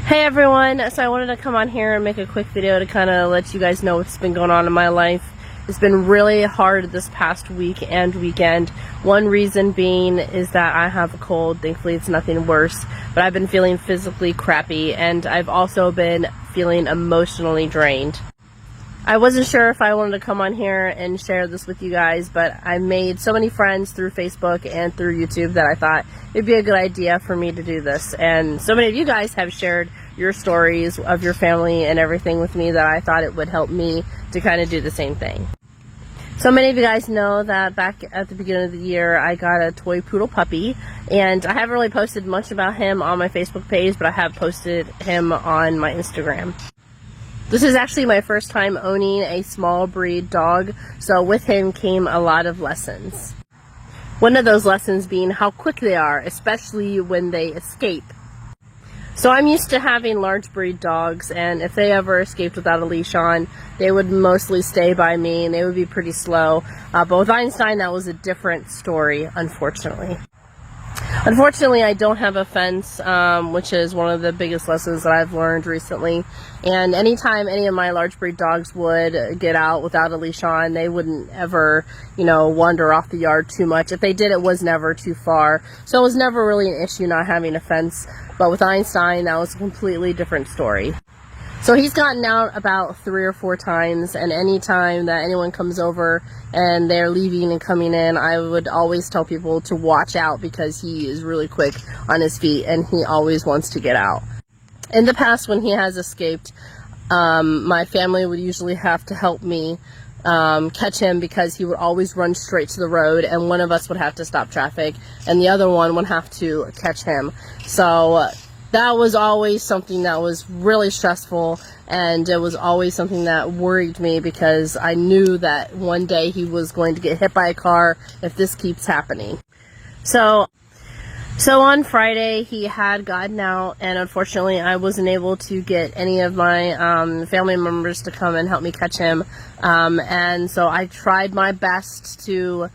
Hey everyone, so I wanted to come on here and make a quick video to kind of let you guys know what's been going on in my life. It's been really hard this past week and weekend. One reason being is that I have a cold. Thankfully it's nothing worse, but I've been feeling physically crappy and I've also been feeling emotionally drained. I wasn't sure if I wanted to come on here and share this with you guys, but I made so many friends through Facebook and through YouTube that I thought it'd be a good idea for me to do this. And so many of you guys have shared your stories of your family and everything with me that I thought it would help me to kind of do the same thing. So many of you guys know that back at the beginning of the year I got a toy poodle puppy, and I haven't really posted much about him on my Facebook page, but I have posted him on my Instagram. This is actually my first time owning a small breed dog, so with him came a lot of lessons. One of those lessons being how quick they are, especially when they escape. So I'm used to having large breed dogs, and if they ever escaped without a leash on, they would mostly stay by me and they would be pretty slow. But with Einstein, that was a different story, unfortunately. Unfortunately, I don't have a fence, which is one of the biggest lessons that I've learned recently. And anytime any of my large breed dogs would get out without a leash on, they wouldn't ever, wander off the yard too much. If they did, it was never too far. So it was never really an issue not having a fence. But with Einstein, that was a completely different story. So he's gotten out about 3 or 4 times, and any time that anyone comes over and they're leaving and coming in, I would always tell people to watch out because he is really quick on his feet and he always wants to get out. In the past, when he has escaped, my family would usually have to help me catch him because he would always run straight to the road, and one of us would have to stop traffic and the other one would have to catch him. So that was always something that was really stressful, and it was always something that worried me because I knew that one day he was going to get hit by a car if this keeps happening. So on Friday he had gotten out, and unfortunately I wasn't able to get any of my family members to come and help me catch him, and so I tried my best to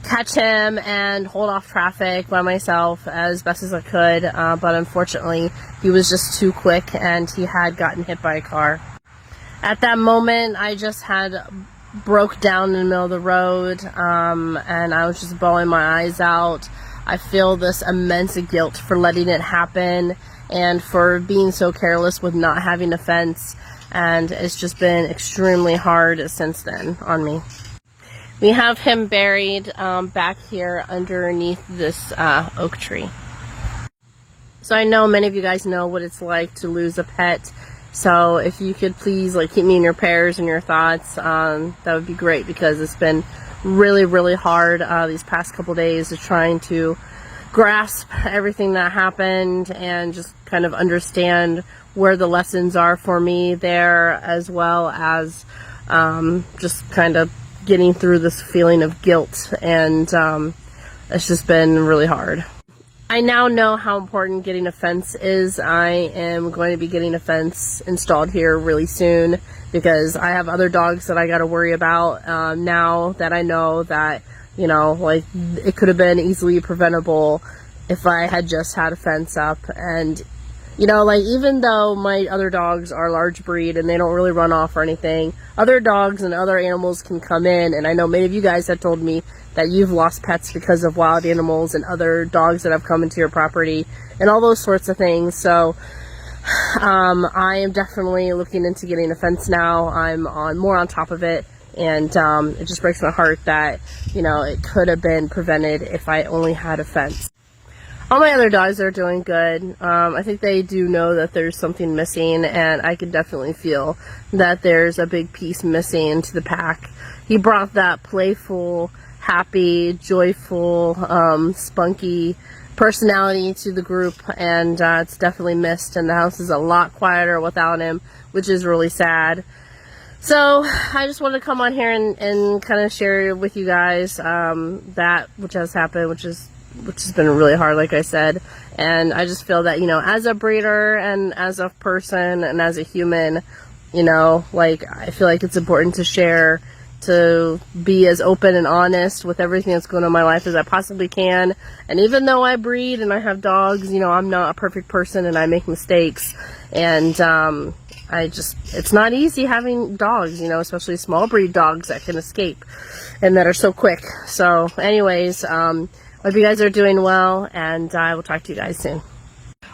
catch him and hold off traffic by myself as best as I could, but unfortunately he was just too quick and he had gotten hit by a car. At that moment I just had broke down in the middle of the road, and I was just bawling my eyes out. I feel this immense guilt for letting it happen and for being so careless with not having a fence, and it's just been extremely hard since then on me. We have him buried back here underneath this oak tree. So I know many of you guys know what it's like to lose a pet. So if you could please keep me in your prayers and your thoughts, that would be great, because it's been really, really hard these past couple days of trying to grasp everything that happened and just kind of understand where the lessons are for me there, as well as just kind of getting through this feeling of guilt, and it's just been really hard. I now know how important getting a fence is. I am going to be getting a fence installed here really soon because I have other dogs that I got to worry about now that I know that, it could have been easily preventable if I had just had a fence up. And even though my other dogs are large breed and they don't really run off or anything, other dogs and other animals can come in, and I know many of you guys have told me that you've lost pets because of wild animals and other dogs that have come into your property and all those sorts of things. So I am definitely looking into getting a fence now. I'm more on top of it, and it just breaks my heart that it could have been prevented if I only had a fence. All my other dogs are doing good. I think they do know that there's something missing, and I can definitely feel that there's a big piece missing to the pack. He brought that playful, happy, joyful, spunky personality to the group, and it's definitely missed, and the house is a lot quieter without him, which is really sad. So I just wanted to come on here and kind of share with you guys that which has happened, which has been really hard, like I said. And I just feel that, as a breeder and as a person and as a human, I feel like it's important to share to be as open and honest with everything that's going on in my life as I possibly can. And even though I breed and I have dogs, you know, I'm not a perfect person and I make mistakes. And it's not easy having dogs, you know, especially small breed dogs that can escape and that are so quick. So anyways, hope you guys are doing well, and I will talk to you guys soon.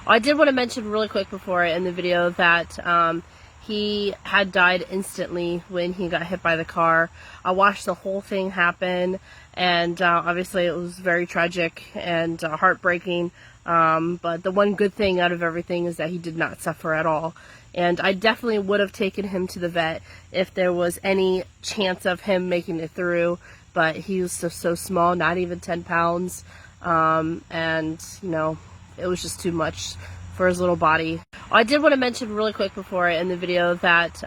I did want to mention really quick before I end the video that he had died instantly when he got hit by the car. I watched the whole thing happen, and obviously it was very tragic and heartbreaking. But the one good thing out of everything is that he did not suffer at all. And I definitely would have taken him to the vet if there was any chance of him making it through. But he was so small, not even 10 pounds. And, you know, it was just too much for his little body. I did want to mention really quick before I end the video that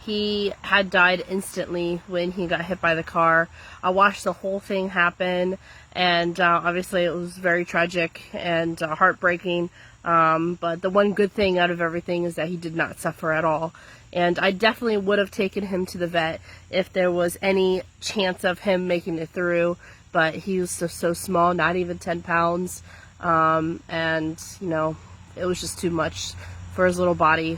he had died instantly when he got hit by the car. I watched the whole thing happen, and obviously it was very tragic and heartbreaking. But the one good thing out of everything is that he did not suffer at all. And I definitely would have taken him to the vet if there was any chance of him making it through. But he was so small, not even 10 pounds. And, you know, it was just too much for his little body.